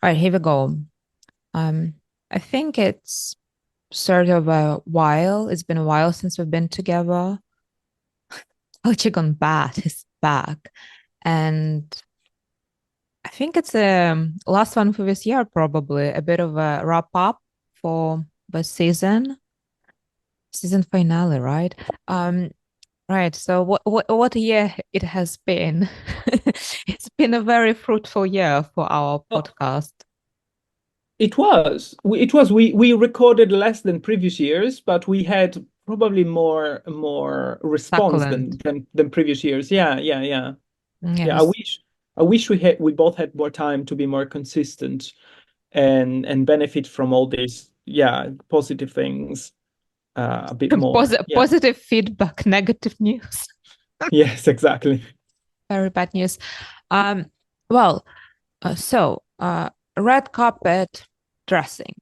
All right, here we go. Um, I think it's sort of a while. It's been a while since we've been together. Culture Gone Bad is back. And I think it's the last one for this year, probably. A bit of a wrap up for the season finale, right? Um, right. So what a year it has been. It's been a very fruitful year for our Oh, podcast. it was. We recorded less than previous years, but we had probably more response Succulent. than previous years. Yeah, yeah, yeah. Yeah, Yes. I wish we both had more time to be more consistent and benefit from all these, yeah, positive things a bit more. Yeah. Positive feedback, negative news. Yes, exactly. Very bad news. Um, well, red carpet dressing.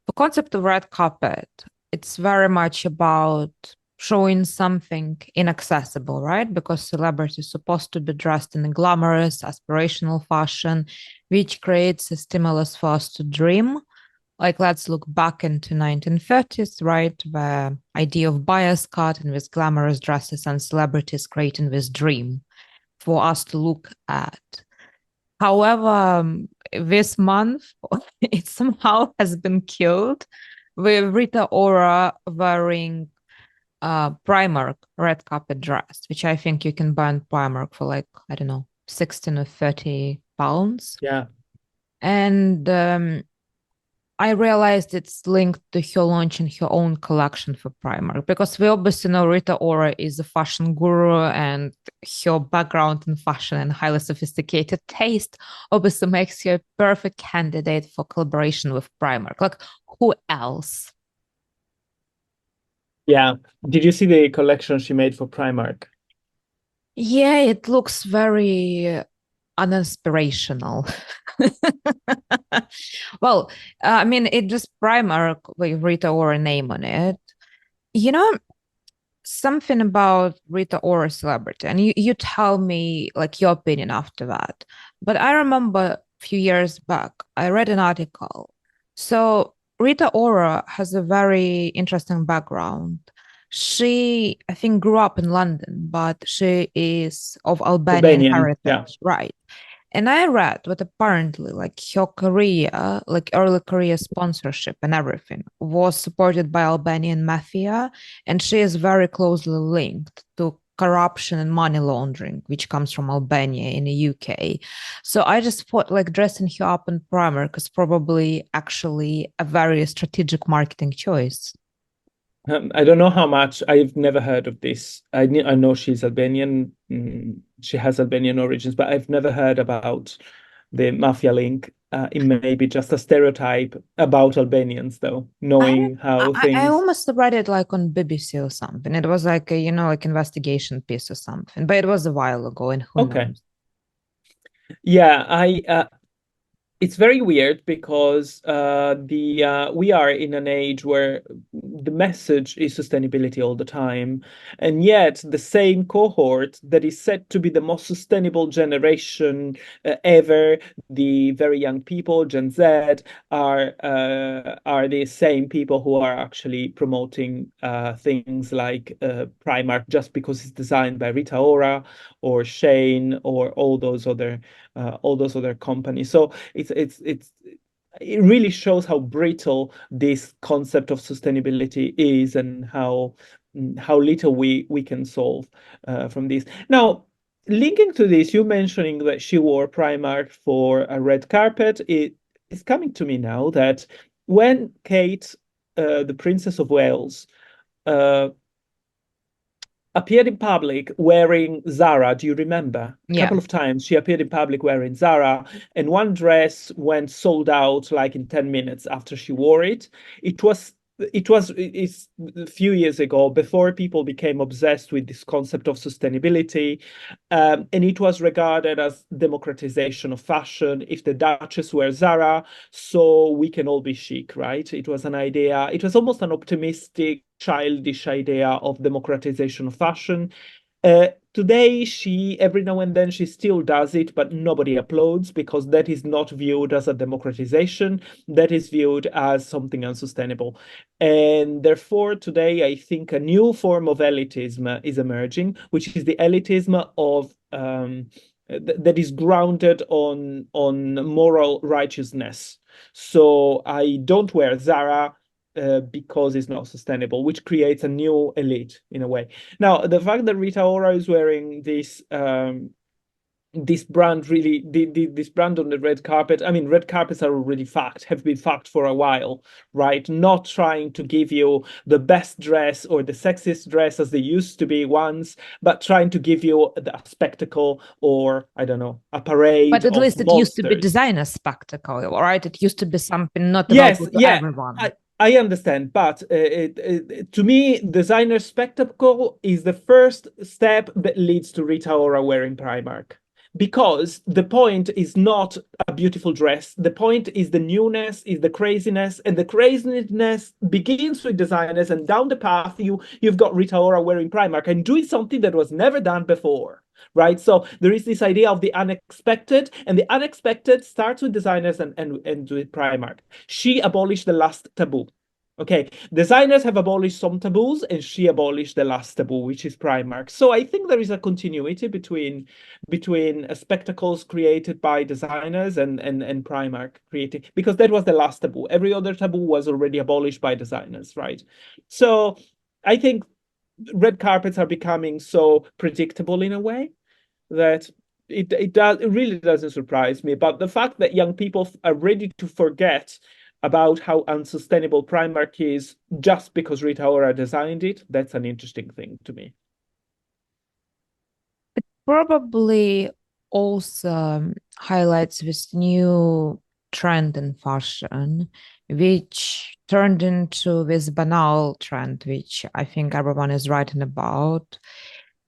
The concept of red carpet, it's very much about showing something inaccessible, right? Because celebrities are supposed to be dressed in a glamorous, aspirational fashion, which creates a stimulus for us to dream. Like, let's look back into 1930s, right? The idea of bias cut and with glamorous dresses and celebrities creating this dream for us to look at. However, this month it somehow has been killed with Rita Ora wearing Primark red carpet dress, which I think you can buy in Primark for like, I don't know, 16 or 30 pounds. Yeah. And I realized it's linked to her launching her own collection for Primark because we obviously know Rita Ora is a fashion guru and her background in fashion and highly sophisticated taste obviously makes her a perfect candidate for collaboration with Primark. Like, who else? Yeah. Did you see the collection she made for Primark? Yeah, it looks very uninspirational. Well, I mean, it just Primark with Rita Ora name on it. You know, something about Rita Ora celebrity, and you tell me like your opinion after that. But I remember a few years back, I read an article. So Rita Ora has a very interesting background. She, I think, grew up in London, but she is of Albanian Albanian. Yeah. heritage, right? And I read that apparently, like her career, like early career sponsorship and everything, was supported by Albanian mafia, and she is very closely linked to corruption and money laundering, which comes from Albania in the UK. So I just thought like dressing her up in Primark is probably actually a very strategic marketing choice. I don't know how much. I've never heard of this. I know she's Albanian. She has Albanian origins, but I've never heard about the mafia link. It may be just a stereotype about Albanians, though, I don't. knowing how I things. almost read it like on BBC or something. It was like a, like investigation piece or something, but it was a while ago, and who Okay. knows? Yeah, I it's very weird because the we are in an age where the message is sustainability all the time, and yet the same cohort that is said to be the most sustainable generation ever, the very young people, Gen Z, are the same people who are actually promoting things like Primark just because it's designed by Rita Ora or Shane or all those other companies. So it really shows how brittle this concept of sustainability is and how little we can solve from this. Now, linking to this, you mentioning that she wore Primark for a red carpet, it is coming to me now that when Kate, the Princess of Wales, uh, appeared in public wearing Zara. Do you remember? A Yeah. couple of times she appeared in public wearing Zara, and one dress went sold out like in 10 minutes after she wore it. It was it's a few years ago before people became obsessed with this concept of sustainability, and it was regarded as democratization of fashion. If the Duchess wears Zara, so we can all be chic, right? It was an idea, it was almost an optimistic childish idea of democratization of fashion. today, she every now and then she still does it, but nobody applauds because that is not viewed as a democratization. That is viewed as something unsustainable. And therefore, today, I think a new form of elitism is emerging, which is the elitism of that is grounded on moral righteousness. So I don't wear Zara because it's not sustainable, which creates a new elite in a way. Now, the fact that Rita Ora is wearing this brand really this brand on the red carpet. I mean, red carpets are already have been fact for a while, right? Not trying to give you the best dress or the sexiest dress as they used to be once, but trying to give you a spectacle, or I don't know, a But parade at of least it used to be monsters. designer spectacle, right? It used to be something not Yes, available to yeah, everyone. I understand, but to me, designer spectacle is the first step that leads to Rita Ora wearing Primark. Because the point is not a beautiful dress. The point is the newness, is the craziness, and the craziness begins with designers, and down the path you've got Rita Ora wearing Primark and doing something that was never done before. Right. So there is this idea of the unexpected, and the unexpected starts with designers and with Primark. She abolished the last taboo. Okay, designers have abolished some taboos, and she abolished the last taboo, which is Primark. So I think there is a continuity between spectacles created by designers and Primark created, because that was the last taboo. Every other taboo was already abolished by designers, right? So I think red carpets are becoming so predictable in a way that it really doesn't surprise me. But the fact that young people are ready to forget about how unsustainable Primark is just because Rita Ora designed it, that's an interesting thing to me. Probably also highlights this new trend in fashion, which turned into this banal trend, which I think everyone is writing about.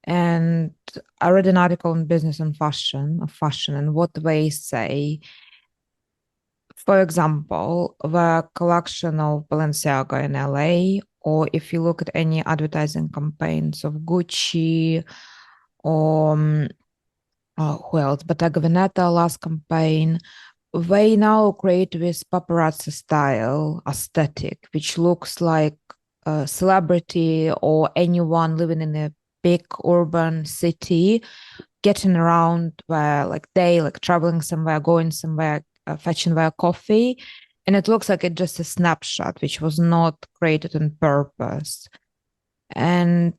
And I read an article in Business and Fashion of fashion and what they say. For example, the collection of Balenciaga in LA, or if you look at any advertising campaigns of Gucci or who else? Bottega Veneta last campaign. They now create this paparazzi style aesthetic, which looks like a celebrity or anyone living in a big urban city getting around where like they like traveling somewhere, going somewhere, fetching their coffee. And it looks like it's just a snapshot, which was not created on purpose. And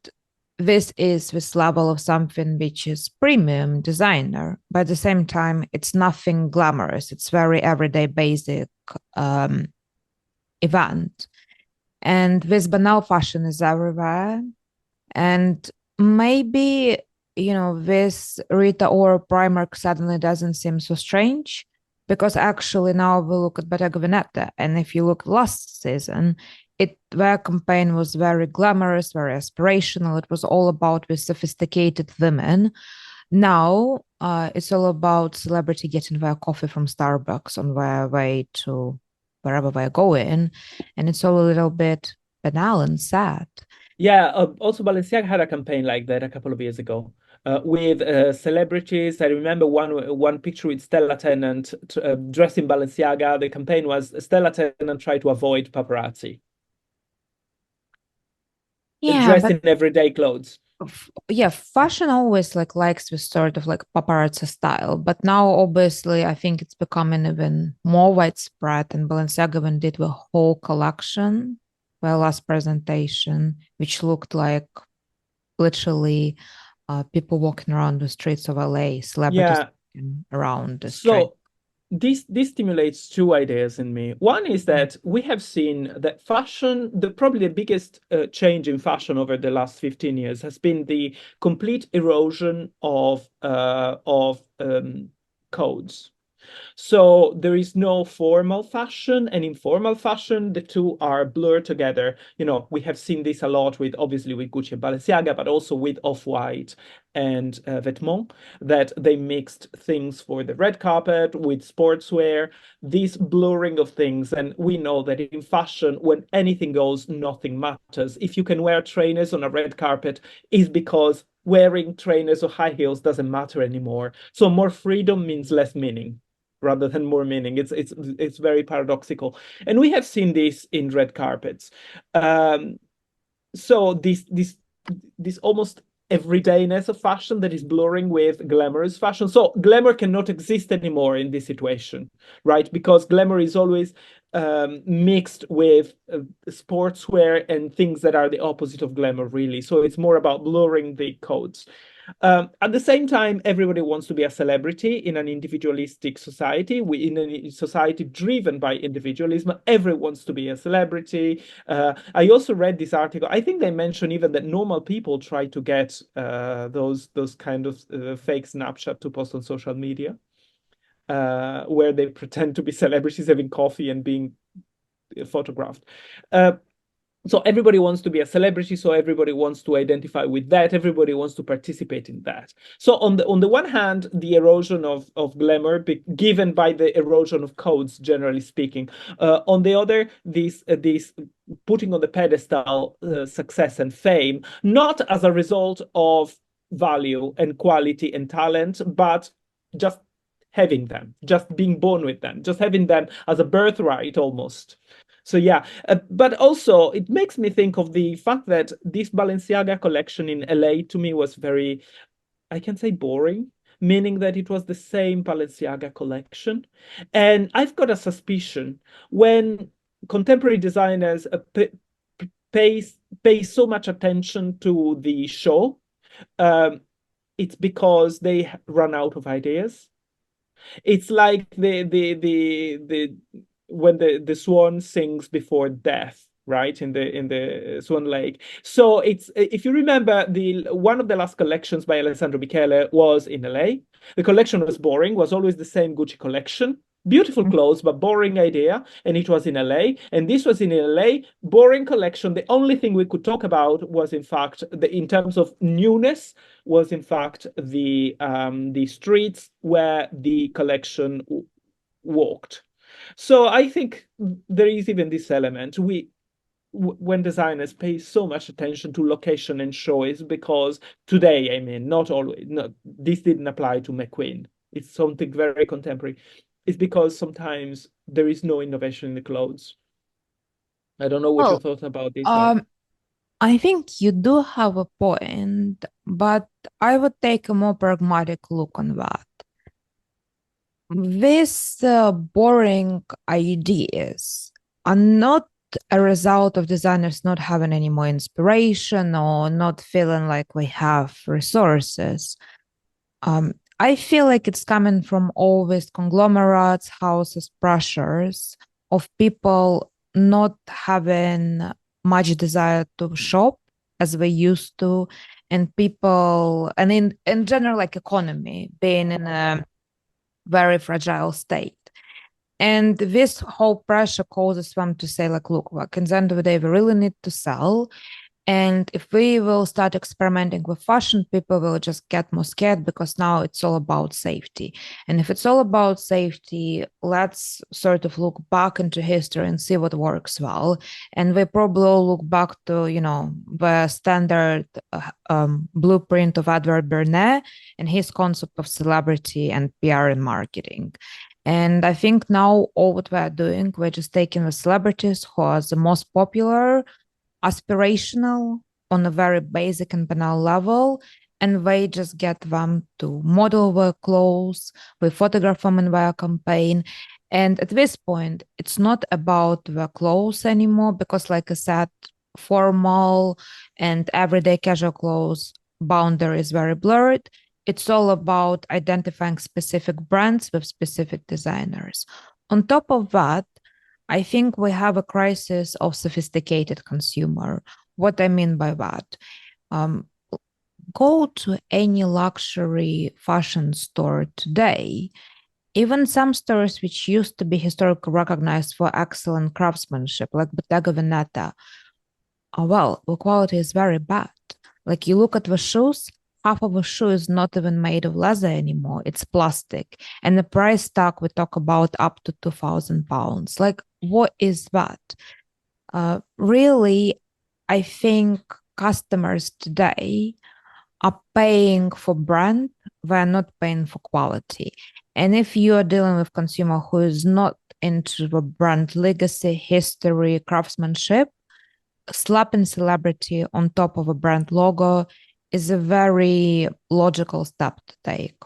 this is this level of something which is premium designer, but at the same time, it's nothing glamorous. It's very everyday, basic um, event. And this banal fashion is everywhere. And maybe, this Rita Ora Primark suddenly doesn't seem so strange because actually now we look at Bottega Veneta. And if you look last season, their campaign was very glamorous, very aspirational. It was all about with sophisticated women. Now it's all about celebrity getting their coffee from Starbucks on their way to wherever they're going. And it's all a little bit banal and sad. Yeah, also Balenciaga had a campaign like that a couple of years ago with celebrities. I remember one picture with Stella Tennant dressed in Balenciaga. The campaign was Stella Tennant tried to avoid paparazzi, Yeah, dressed but in everyday clothes. yeah, fashion always like likes this sort of like paparazzi style, but now obviously I think it's becoming even more widespread. And Balenciaga even did the whole collection, their last presentation, which looked like literally people walking around the streets of LA, celebrities Yeah, walking around the street. so this stimulates two ideas in me. One is that we have seen that fashion, probably the biggest change in fashion over the last 15 years has been the complete erosion of codes. So there is no formal fashion and informal fashion. The two are blurred together. We have seen this a lot with obviously with Gucci and Balenciaga, but also with Off-White and Vetements, that they mixed things for the red carpet with sportswear, this blurring of things. And we know that in fashion, when anything goes, nothing matters. If you can wear trainers on a red carpet, is because wearing trainers or high heels doesn't matter anymore. So more freedom means less meaning rather than more meaning. It's very paradoxical. And we have seen this in red carpets. So this almost everydayness of fashion that is blurring with glamorous fashion. So glamour cannot exist anymore in this situation, right? Because glamour is always mixed with sportswear and things that are the opposite of glamour, really. So it's more about blurring the codes. At the same time, everybody wants to be a celebrity in an individualistic society. In a society driven by individualism, everyone wants to be a celebrity. I also read this article. I think they mention even that normal people try to get those kind of fake snapshot to post on social media, where they pretend to be celebrities having coffee and being photographed. So everybody wants to be a celebrity, so everybody wants to identify with that, everybody wants to participate in that. So on the one hand, the erosion of glamour given by the erosion of codes, generally speaking. On the other, this putting on the pedestal success and fame, not as a result of value and quality and talent, but just having them, just being born with them, just having them as a birthright almost. So yeah, but also it makes me think of the fact that this Balenciaga collection in LA to me was very, I can say boring, meaning that it was the same Balenciaga collection. And I've got a suspicion when contemporary designers pay so much attention to the show, it's because they run out of ideas. It's like the when the swan sings before death, right, in the Swan Lake. So it's, if you remember, the one of the last collections by Alessandro Michele was in LA. The collection was boring, was always the same Gucci collection. Beautiful clothes, but boring idea. And it was in LA. And this was in LA, boring collection. The only thing we could talk about was, in fact, in terms of newness, was in fact the streets where the collection walked. So I think there is even this element. When designers pay so much attention to location and choice, because today, I mean, not always, no, this didn't apply to McQueen. It's something very contemporary. It's because sometimes there is no innovation in the clothes. I don't know what your Well, thoughts about this are. um, I think you do have a point, but I would take a more pragmatic look on that. These boring ideas are not a result of designers not having any more inspiration or not feeling like we have resources. I feel like it's coming from all these conglomerates, houses, pressures of people not having much desire to shop as they used to, and people, and in general, like economy being in a very fragile state. And this whole pressure causes them to say, like in the end of the day, we really need to sell. And if we will start experimenting with fashion, people will just get more scared because now it's all about safety. And if it's all about safety, let's sort of look back into history and see what works well. And we probably all look back to, the standard blueprint of Edward Bernays and his concept of celebrity and PR and marketing. And I think now all what we're doing, we're just taking the celebrities who are the most popular, aspirational on a very basic and banal level, and they just get them to model their clothes, we photograph them in their campaign. And at this point, it's not about the clothes anymore, because like I said, formal and everyday casual clothes boundary is very blurred. It's all about identifying specific brands with specific designers. On top of that, I think we have a crisis of sophisticated consumer. What I mean by that, go to any luxury fashion store today, even some stores which used to be historically recognized for excellent craftsmanship, like Bottega Veneta, well, the quality is very bad. Like you look at the shoes, half of the shoe is not even made of leather anymore. It's plastic. And the price tag, we talk about up to £2,000. Like, what is that? Really, I think customers today are paying for brand, they're not paying for quality. And if you are dealing with consumer who is not into the brand legacy, history, craftsmanship, slapping celebrity on top of a brand logo is a very logical step to take.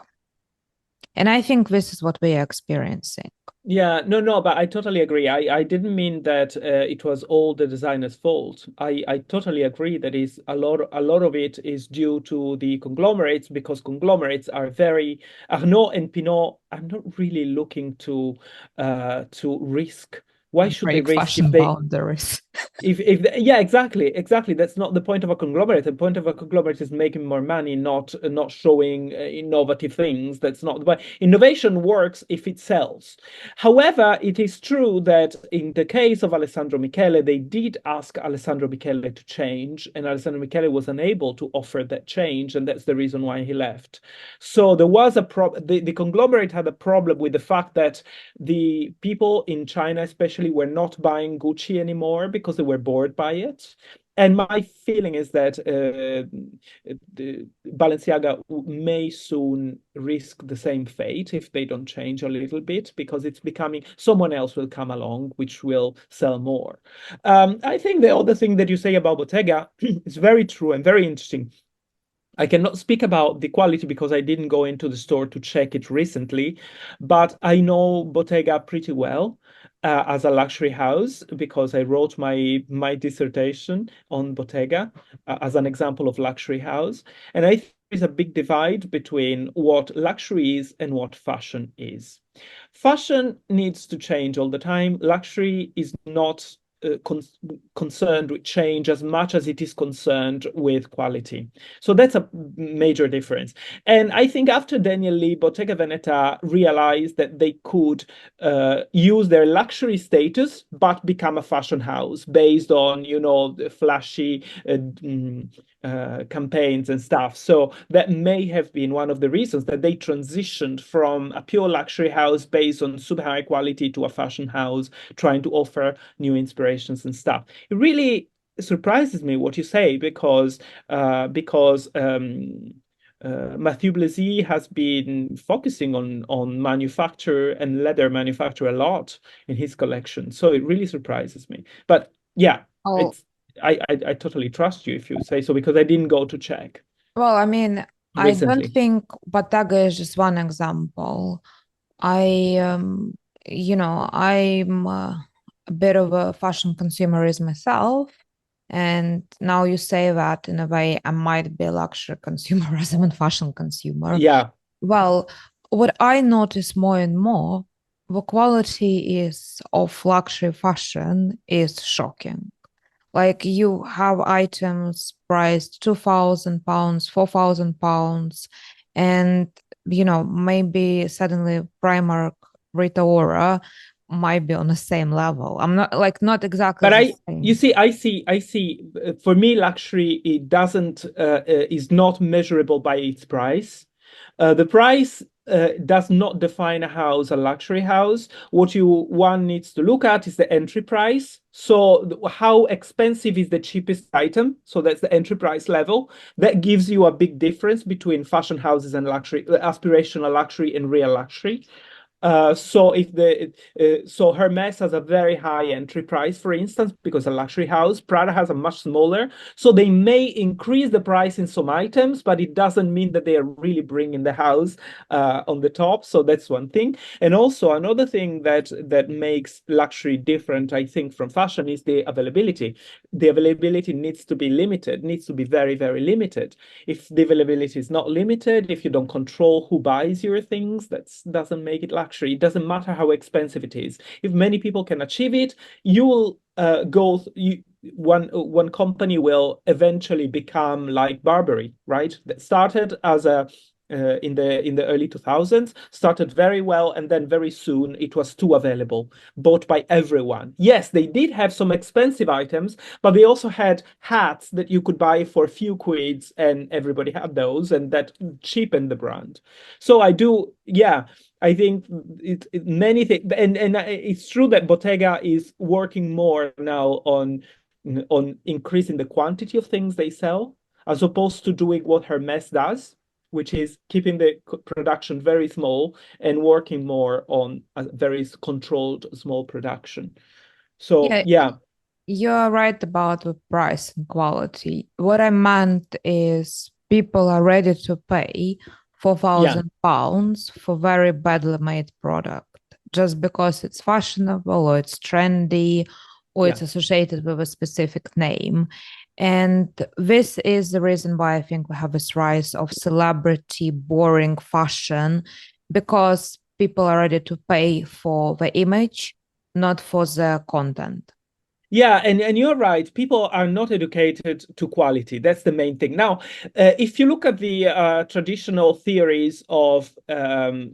And I think this is what we are experiencing. Yeah, no, but I totally agree. I didn't mean that it was all the designer's fault. I totally agree that is a lot of it is due to the conglomerates because conglomerates are very Arnaud and Pinot are not really looking to risk. Why should they Break risk if fashion they boundaries. if yeah, exactly, that's not the point of a conglomerate. The point of a conglomerate is making more money, not showing innovative things. That's not the point. Innovation works if it sells. However, it is true that in the case of Alessandro Michele, they did ask Alessandro Michele to change, and Alessandro Michele was unable to offer that change, and that's the reason why he left. So there was a problem. The conglomerate had a problem with the fact that the people in China especially were not buying Gucci anymore because they were bored by it. And my feeling is that the Balenciaga may soon risk the same fate if they don't change a little bit, because it's becoming someone else will come along, which will sell more. I think the other thing that you say about Bottega is very true and very interesting. I cannot speak about the quality because I didn't go into the store to check it recently, but I know Bottega pretty well as a luxury house because I wrote my dissertation on Bottega as an example of luxury house. And I think there's a big divide between what luxury is and what fashion is. Fashion needs to change all the time. Luxury is not concerned with change as much as it is concerned with quality. So that's a major difference. And I think after Daniel Lee, Bottega Veneta realized that they could use their luxury status, but become a fashion house based on, the flashy campaigns and stuff. So that may have been one of the reasons that they transitioned from a pure luxury house based on super high quality to a fashion house trying to offer new inspirations and stuff. It really surprises me what you say because Mathieu Blazy has been focusing on manufacture and leather manufacture a lot in his collection. So it really surprises me. But yeah, Oh, it's I totally trust you if you say so because I didn't go to check well, I mean, I don't recently. think Bottega is just one example. I, I'm a bit of a fashion consumerist myself. And now you say that in a way, I might be a luxury consumer rather than fashion consumer. Yeah, Well, what I notice more and more, the quality is of luxury fashion is shocking. Like you have items priced £2,000, £4,000, and maybe suddenly Primark, Rita Ora might be on the same level. I'm not exactly but the you same. see, I see. For me, luxury it doesn't is not measurable by its price. The price does not define a house a luxury house. What one needs to look at is the entry price. So how expensive is the cheapest item? So that's the entry price level. That gives you a big difference between fashion houses and luxury, aspirational luxury and real luxury. So Hermes has a very high entry price, for instance, because a luxury house. Prada has a much smaller. So they may increase the price in some items, but it doesn't mean that they are really bringing the house on the top. So that's one thing. And also another thing that makes luxury different, I think, from fashion is the availability. The availability needs to be limited, needs to be very, very limited. If the availability is not limited, if you don't control who buys your things, that doesn't make it luxury. It doesn't matter how expensive it is. If many people can achieve it, you will one company will eventually become like Burberry, right? That started as a in the early 2000s, started very well, and then very soon it was too available, bought by everyone. Yes, they did have some expensive items, but they also had hats that you could buy for a few quids, and everybody had those, and that cheapened the brand. So I do, yeah. I think many things, and it's true that Bottega is working more now on increasing the quantity of things they sell. as opposed to doing what Hermes does, which is keeping the production very small and working more on a very controlled small production. So Yeah, yeah, you're right about the price and quality. What I meant is people are ready to pay yeah, £4,000 for very badly made product just because it's fashionable or it's trendy or yeah. it's associated with a specific name. And this is the reason why I think we have this rise of celebrity, boring fashion, because people are ready to pay for the image, not for the content. Yeah, and you're right. People are not educated to quality. That's the main thing. Now, if you look at the traditional theories of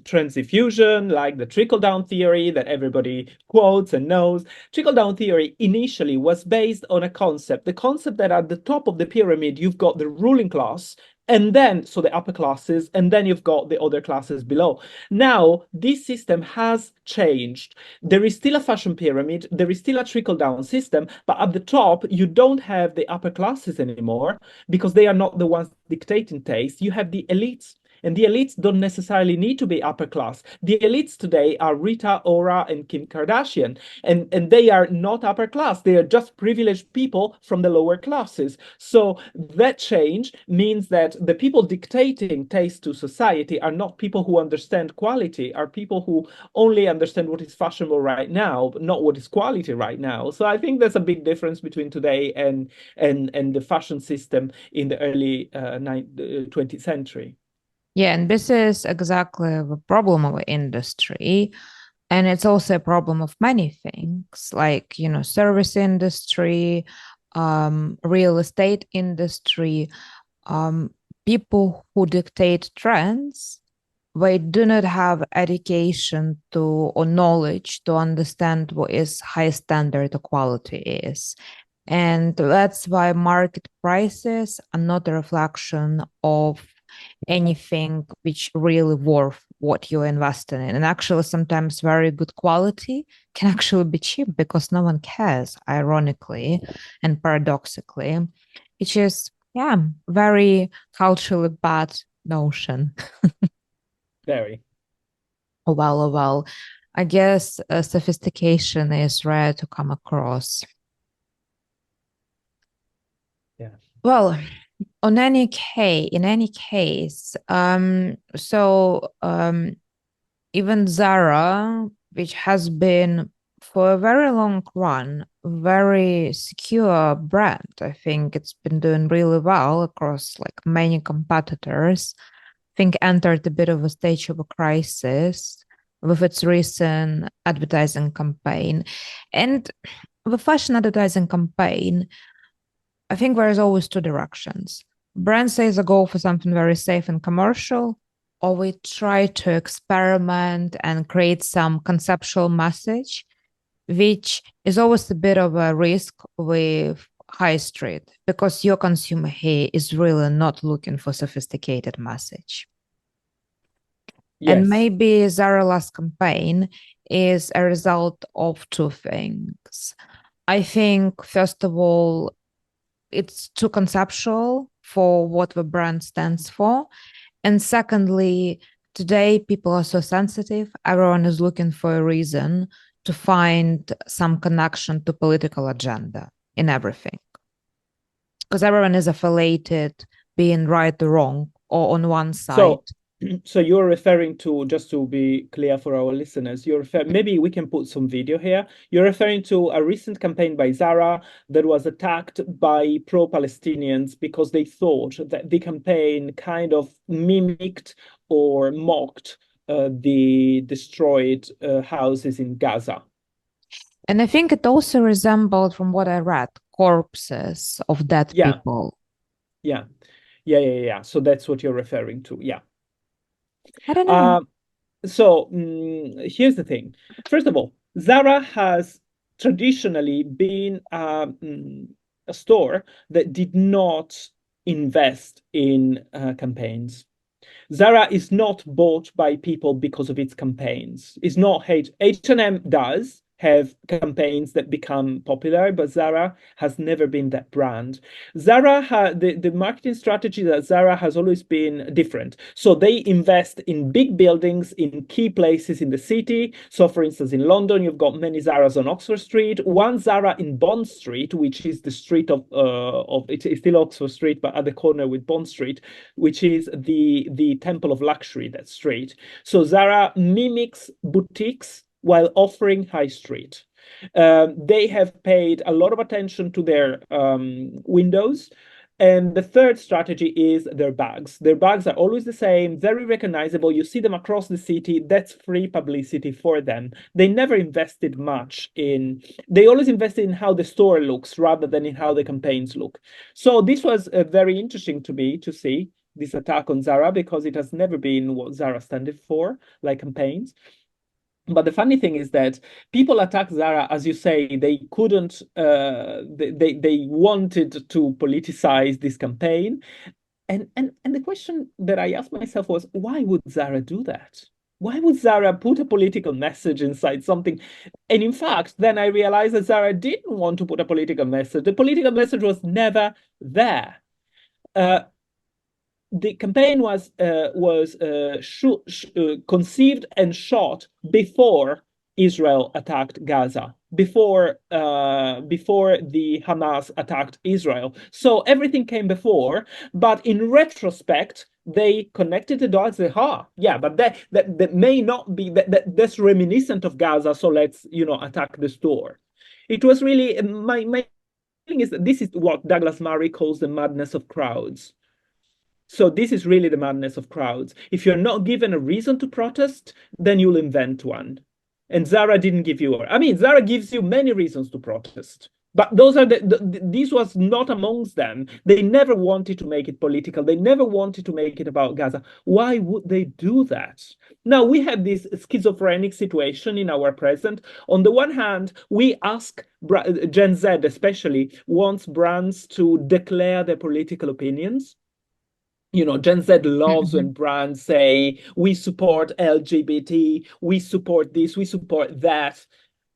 trends diffusion, like the trickle-down theory that everybody quotes and knows, trickle-down theory initially was based on a concept, the concept that at the top of the pyramid, you've got the ruling class, and then, so the upper classes, and then you've got the other classes below. Now, this system has changed. There is still a fashion pyramid, there is still a trickle down system, but at the top, you don't have the upper classes anymore because they are not the ones dictating taste. You have the elites. And the elites don't necessarily need to be upper class. The elites today are Rita Ora and Kim Kardashian, and they are not upper class. They are just privileged people from the lower classes. So that change means that the people dictating taste to society are not people who understand quality, are people who only understand what is fashionable right now, but not what is quality right now. So I think there's a big difference between today and the fashion system in the early 20th century. Yeah, and this is exactly the problem of our industry. And it's also a problem of many things, like, service industry, real estate industry, um, people who dictate trends, they do not have education to or knowledge to understand what is high standard quality is. And that's why market prices are not a reflection of anything which really worth what you're investing in. And actually, sometimes very good quality can actually be cheap because no one cares, ironically and paradoxically, which is, yeah, very culturally bad notion. Very. Oh, well, oh, well. I guess sophistication is rare to come across. Yeah. Well, in any case, even Zara, which has been for a very long run, very secure brand. I think it's been doing really well across like many competitors. I think entered a bit of a stage of a crisis with its recent advertising campaign. And the fashion advertising campaign, I think there's always two directions. Brands say they go for something very safe and commercial, or we try to experiment and create some conceptual message, which is always a bit of a risk with high street because your consumer here is really not looking for sophisticated message. And Yes. maybe Zara last campaign is a result of two things. I think, first of all, it's too conceptual for what the brand stands for. And secondly, today people are so sensitive. Everyone is looking for a reason to find some connection to political agenda in everything. Because everyone is affiliated being right or wrong or on one side. So, so you're referring to, just to be clear for our listeners, maybe we can put some video here. You're referring to a recent campaign by Zara that was attacked by pro-Palestinians because they thought that the campaign kind of mimicked or mocked the destroyed houses in Gaza. And I think it also resembled, from what I read, corpses of dead Yeah, people. yeah, yeah. So that's what you're referring to. Yeah. I don't know. Uh, So here's the thing. First of all, Zara has traditionally been a store that did not invest in campaigns. Zara is not bought by people because of its campaigns. It's not H&M does. have campaigns that become popular, but Zara has never been that brand. The marketing strategy that Zara has always been different. So they invest in big buildings in key places in the city. So for instance, in London, you've got many Zaras on Oxford Street, one Zara in Bond Street, which is the street of it's still Oxford Street, but at the corner with Bond Street, which is the temple of luxury, that street. So Zara mimics boutiques while offering high street. They have paid a lot of attention to their windows. And the third strategy is their bags. Their bags are always the same, very recognizable. You see them across the city. That's free publicity for them. They never invested much in, they always invested in how the store looks rather than in how the campaigns look. So this was very interesting to me to see this attack on Zara, because it has never been what Zara standed for, like campaigns. But the funny thing is that people attack Zara, as you say, they couldn't, they wanted to politicize this campaign. And the question that I asked myself was, why would Zara do that? Why would Zara put a political message inside something? And in fact, then I realized that Zara didn't want to put a political message. The political message was never there. The campaign was conceived and shot before Israel attacked Gaza, before the Hamas attacked Israel. So everything came before, but in retrospect, they connected the dots. Yeah, but that may not be that's reminiscent of Gaza. So let's attack the store. It was really my feeling is that this is what Douglas Murray calls the madness of crowds. So this is really the madness of crowds. If you're not given a reason to protest, then you'll invent one. And Zara didn't give you. I mean, Zara gives you many reasons to protest, but those are this was not amongst them. They never wanted to make it political. They never wanted to make it about Gaza. Why would they do that? Now we have this schizophrenic situation in our present. On the one hand, we ask Gen Z especially wants brands to declare their political opinions. Gen Z loves when brands say, we support LGBT, we support this, we support that.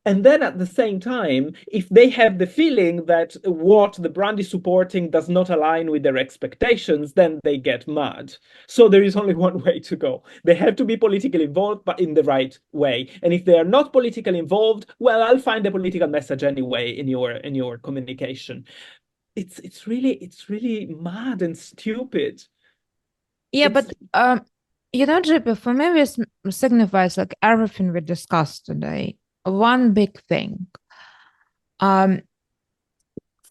And then at the same time, if they have the feeling that what the brand is supporting does not align with their expectations, then they get mad. So there is only one way to go. They have to be politically involved, but in the right way. And if they are not politically involved, well, I'll find a political message anyway in your communication. It's really mad and stupid. Yeah, but JP, for me, this signifies like everything we discussed today. One big thing.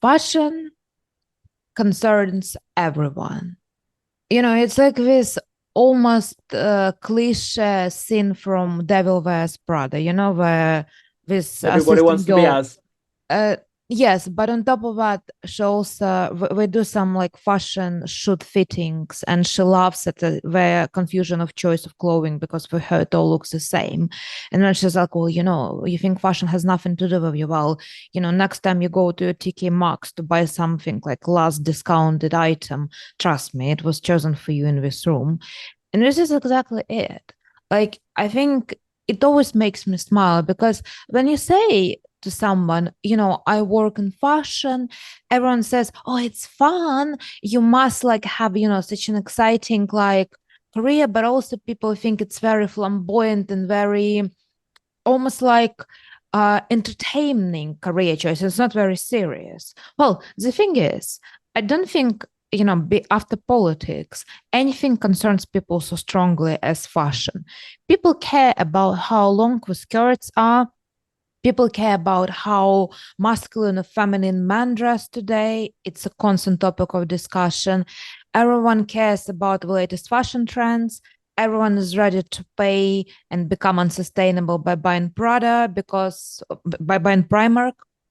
Fashion concerns everyone. It's like this almost cliche scene from Devil Wears Prada, where this everybody wants to be us. Yes, but on top of that, she also we do some like fashion shoot fittings, and she laughs at the confusion of choice of clothing because for her it all looks the same. And then she's like, "Well, you think fashion has nothing to do with you? Well, next time you go to a TK Maxx to buy something like last discounted item, trust me, it was chosen for you in this room." And this is exactly it. Like, I think it always makes me smile because when you say to someone, I work in fashion, everyone says, oh, it's fun, you must like have such an exciting like career, but also people think it's very flamboyant and very almost like entertaining career choice. It's not very serious. Well, the thing is, I don't think after politics, anything concerns people so strongly as fashion. People care about how long the skirts are. People care about how masculine or feminine men dress today. It's a constant topic of discussion. Everyone cares about the latest fashion trends. Everyone is ready to pay and become unsustainable by buying Primark,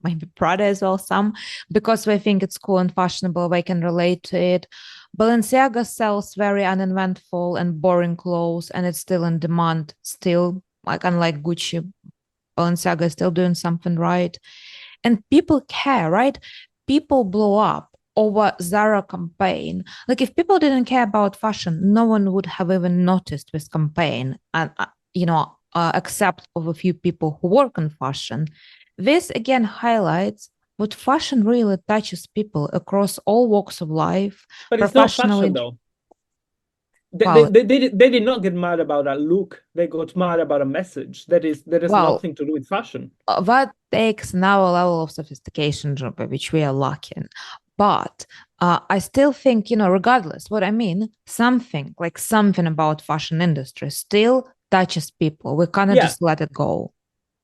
maybe Prada as well, some, because they think it's cool and fashionable, they can relate to it. Balenciaga sells very uneventful and boring clothes, and it's still in demand, still, like unlike Gucci. Balenciaga is still doing something right. And people care, right? People blow up over Zara campaign. Like if people didn't care about fashion, no one would have even noticed this campaign. And, except of a few people who work in fashion. This again highlights what fashion really touches people across all walks of life, But it's not fashion professionally. though. They, they, Well, they, they, did, they did not get mad about a look. They got mad about a message that has well, nothing to do with fashion. that takes now a level of sophistication, which we are lacking. But I still think, regardless, what I mean, something about fashion industry still touches people. We cannot Yeah, just let it go.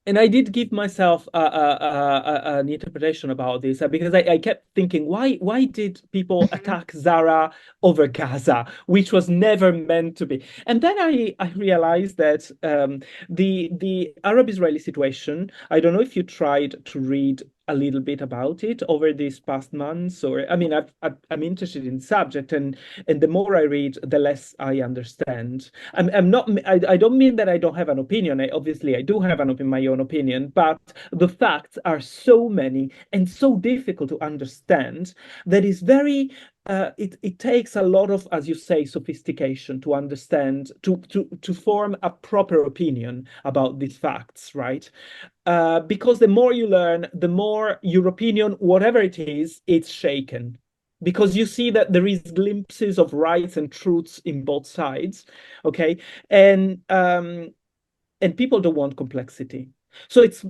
and I did give myself an interpretation about this because I kept thinking, why did people Mhm. attack Zara over Gaza, which was never meant to be? And then I realized that the Arab-Israeli situation, I don't know if you tried to read a little bit about it over these past months, or I mean, I'm interested in the subject, and the more I read, the less I understand. I'm not. I don't mean that I don't have an opinion. Obviously, I do have my own opinion, but the facts are so many and so difficult to understand that is very. It takes a lot of, as you say, sophistication to understand to form a proper opinion about these facts, right? Because the more you learn, the more your opinion, whatever it is, it's shaken. Because you see that there is glimpses of rights and truths in both sides, okay, and people don't want complexity. So it's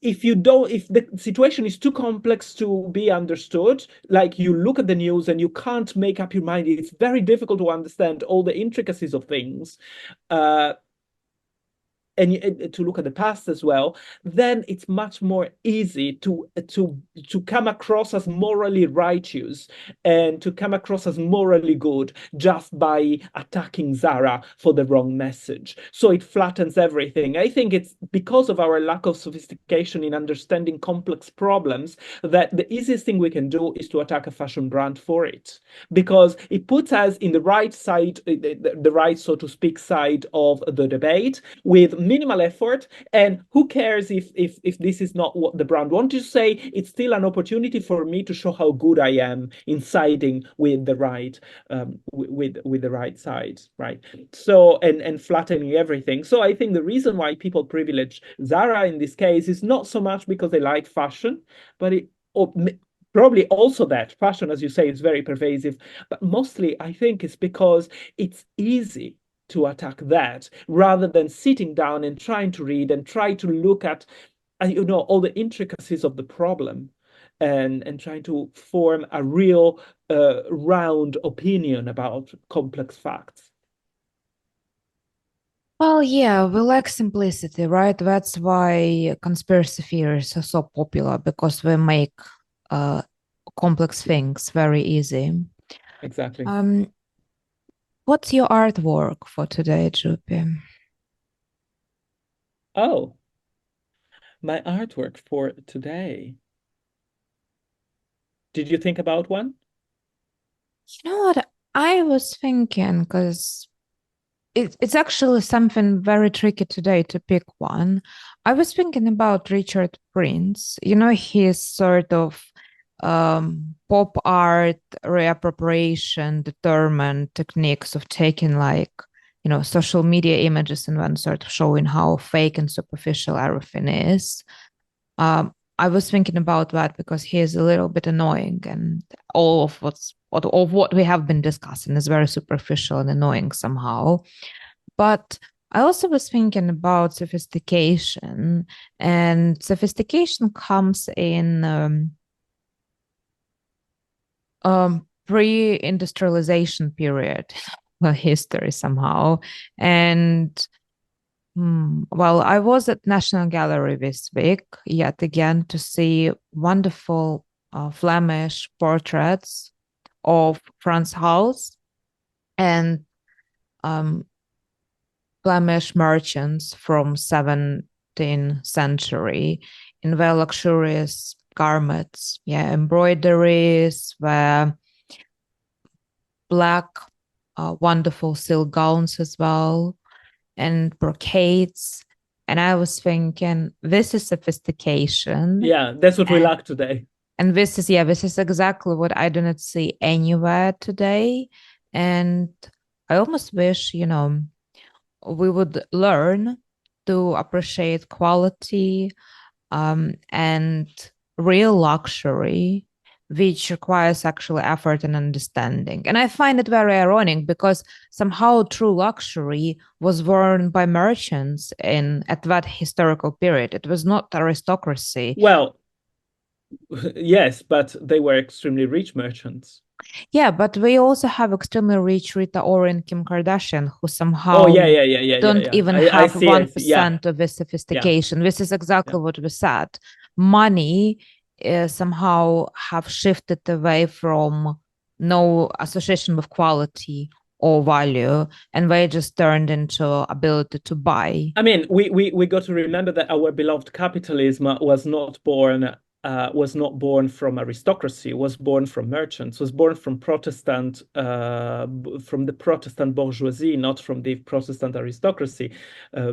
if the situation is too complex to be understood, like you look at the news and you can't make up your mind, it's very difficult to understand all the intricacies of things. Uh, and to look at the past as well, then it's much more easy to come across as morally righteous and to come across as morally good just by attacking Zara for the wrong message. So it flattens everything. I think it's because of our lack of sophistication in understanding complex problems that the easiest thing we can do is to attack a fashion brand for it, because it puts us in the right side, the right, so to speak, side of the debate with minimal effort. And who cares if this is not what the brand wants to say? It's still an opportunity for me to show how good I am in siding with the right, with the right side, right? So and flattening everything. So I think the reason why people privilege Zara in this case is not so much because they like fashion, but it or probably also that fashion, as you say, is very pervasive, but mostly I think it's because it's easy to attack that rather than sitting down and trying to read and try to look at all the intricacies of the problem, and trying to form a real round opinion about complex facts. Well, yeah, we like simplicity, right? That's why conspiracy theories are so popular because we make uh, complex things very easy. Exactly. Um, what's your artwork for today, Jupi? Oh, my artwork for today. Did you think about one? You know what? I was thinking because it's actually something very tricky today to pick one. I was thinking about Richard Prince. His sort of pop art reappropriation, determined techniques of taking social media images and then sort of showing how fake and superficial everything is. I was thinking about that because he is a little bit annoying, and all of what we have been discussing is very superficial and annoying somehow. But I also was thinking about sophistication, and sophistication comes in pre-industrialization period history somehow. And well, I was at National Gallery this week yet again to see wonderful Flemish portraits of Franz Hals and um, Flemish merchants from 17th century in their luxurious garments, yeah, embroideries, their black, wonderful silk gowns as well, and brocades. And I was thinking, this is sophistication. Yeah, that's what we And, lack today. and this is exactly what I do not see anywhere today. And I almost wish, we would learn to appreciate quality and real luxury, which requires actually effort and understanding. And I find it very ironic because somehow true luxury was worn by merchants in at that historical period. It was not aristocracy. Well, yes, but they were extremely rich merchants. Yeah, but we also have extremely rich Rita Ora and Kim Kardashian who Oh somehow yeah, yeah, yeah, yeah, yeah, don't yeah. even I have see, I see. Yeah, 1% of this yeah, sophistication. This is yeah. exactly what we said. Money somehow have shifted away from no association with quality or value, and they just turned into ability to buy. I mean, we got to remember that our beloved capitalism was not born from aristocracy, was born from merchants, was born from from the Protestant bourgeoisie, not from the Protestant aristocracy,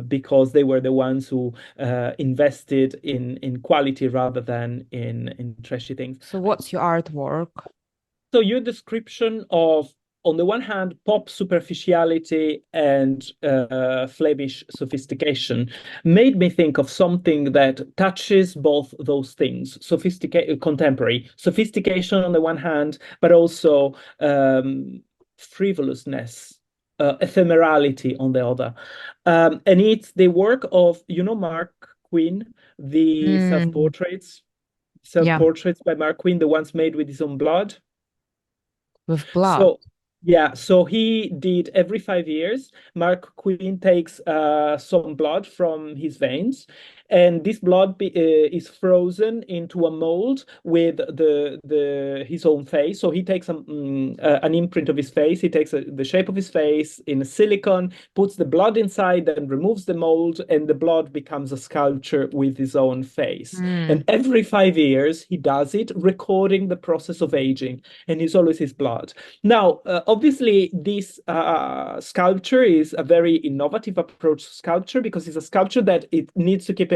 because they were the ones who invested in quality rather than in trashy things. So, what's your artwork? So your description of, on the one hand, pop superficiality and Flemish sophistication made me think of something that touches both those things: contemporary sophistication on the one hand, but also frivolousness, ephemerality on the other. And it's the work of, Mark Quinn, the Mm, yeah, self-portraits by Mark Quinn, the ones made with his own blood. with blood. So yeah, so he did every 5 years. Mark Quinn takes some blood from his veins, and this is frozen into a mold with the his own face. So he takes an imprint of his face. He takes the shape of his face in a silicon, puts the blood inside, then removes the mold, and the blood becomes a sculpture with his own face. And Mm. every 5 years he does it, recording the process of aging, and it's always his blood. Now, obviously, this sculpture is a very innovative approach to sculpture because it's a sculpture that it needs to be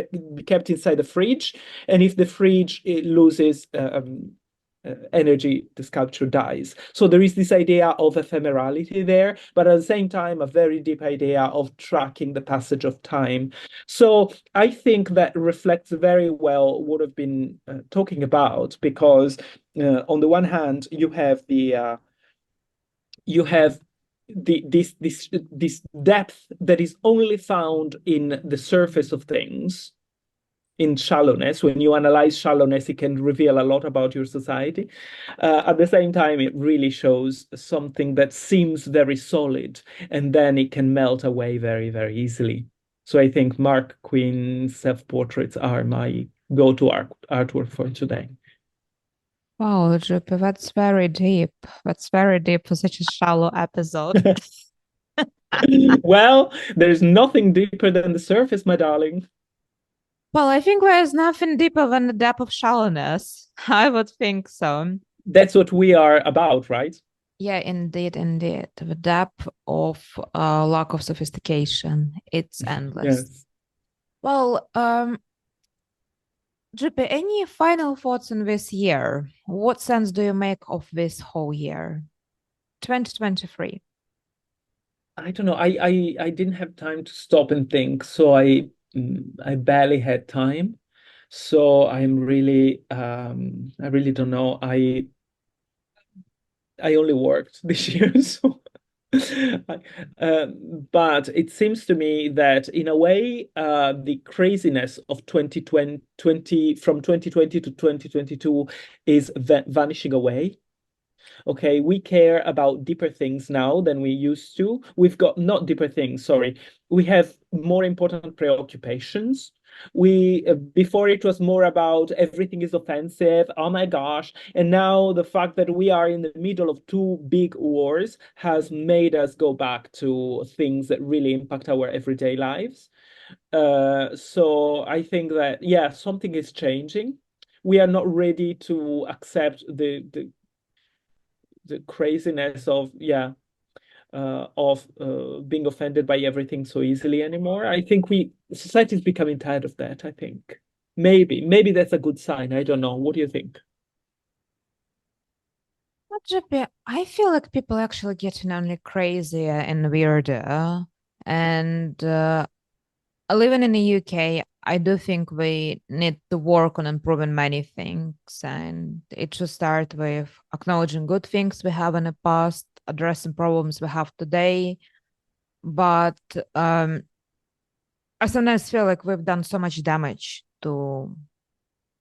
kept inside the fridge, and if the fridge it loses energy, the sculpture dies. So there is this idea of ephemerality there, but at the same time, a very deep idea of tracking the passage of time. So I think that reflects very well what I've been talking about, because on the one hand, you have this depth that is only found in the surface of things, in shallowness. When you analyze shallowness, it can reveal a lot about your society. At the same time, it really shows something that seems very solid, and then it can melt away very, very easily. So I think Mark Quinn's self-portraits are my go-to artwork for today. Wow, Drippy, that's very deep. That's very deep for such a shallow episode. Well, there's nothing deeper than the surface, my darling. Well, I think there's nothing deeper than the depth of shallowness. I would think so. That's what we are about, right? Yeah, indeed, indeed. The depth of lack of sophistication, it's endless. Yes. Well, Drippy, any final thoughts on this year? What sense do you make of this whole year? 2023. I don't know. I didn't have time to stop and think, so I barely had time. So I really don't know. I only worked this year, so but it seems to me that in a way, the craziness of 2020 from 2020 to 2022 is vanishing away. Okay, we care about deeper things now than we used to. We've got not deeper things, sorry. We have more important preoccupations. We before it was more about everything is offensive, oh my gosh. And now the fact that we are in the middle of two big wars has made us go back to things that really impact our everyday lives. So I think that, yeah, something is changing. We are not ready to accept the craziness of, yeah, of being offended by everything so easily anymore. I think society is becoming tired of that. I think maybe that's a good sign. I don't know. What do you think? Not Drippy, I feel like people actually getting only crazier and weirder. And Living in the UK, I do think we need to work on improving many things, and it should start with acknowledging good things we have in the past, addressing problems we have today. But I sometimes feel like we've done so much damage to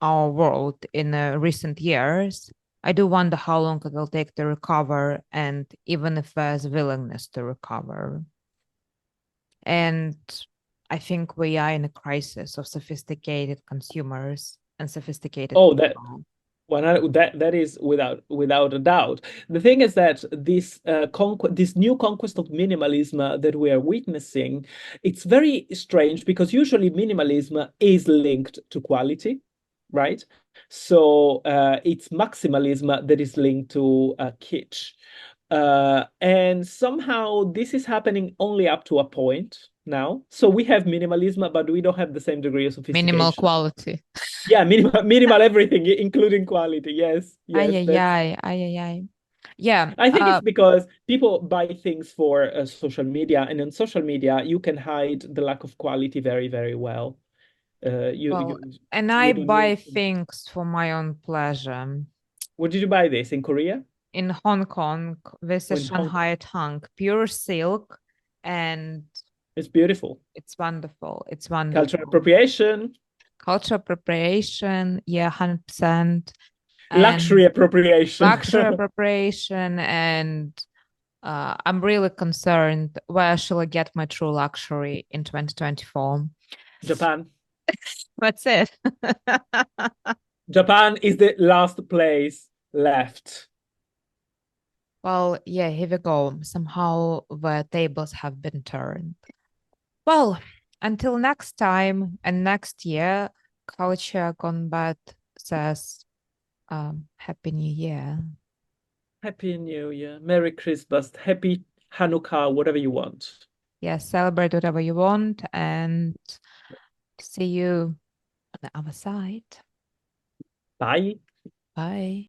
our world in recent years. I do wonder how long it will take to recover, and even if there's willingness to recover. And I think we are in a crisis of sophisticated consumers and sophisticated Oh, that people. that is without a doubt. The thing is that this new conquest of minimalism that we are witnessing, it's very strange because usually minimalism is linked to quality, right? So it's maximalism that is linked to kitsch. And somehow this is happening only up to a point now. So we have minimalism, but we don't have the same degree of Minimal sophistication. quality. Yeah, minimal everything, including quality. Yes, Ay, yes, ay, that's. ay, ay, ay, ay. Yeah. I think it's because people buy things for social media, and on social media you can hide the lack of quality very, very well. You Well, you and you I don't buy need. things for my own pleasure. Where did you buy this? In Korea In Hong Kong, with a or in Hong Kong? Shanghai tongue, pure silk, and It's beautiful. it's wonderful. It's Cultural wonderful. appropriation, Cultural appropriation, yeah, 100%. luxury And appropriation. luxury appropriation, and I'm really concerned where shall I get my true luxury in 2024. Japan. That's it. Japan is the last place left. Well, yeah, here we go. Somehow the tables have been turned. Well, until next time and next year, Culture Gone Bad says, Happy New Year. Happy New Year, Merry Christmas, Happy Hanukkah, whatever you want. Yeah, celebrate whatever you want and see you on the other side. Bye. Bye.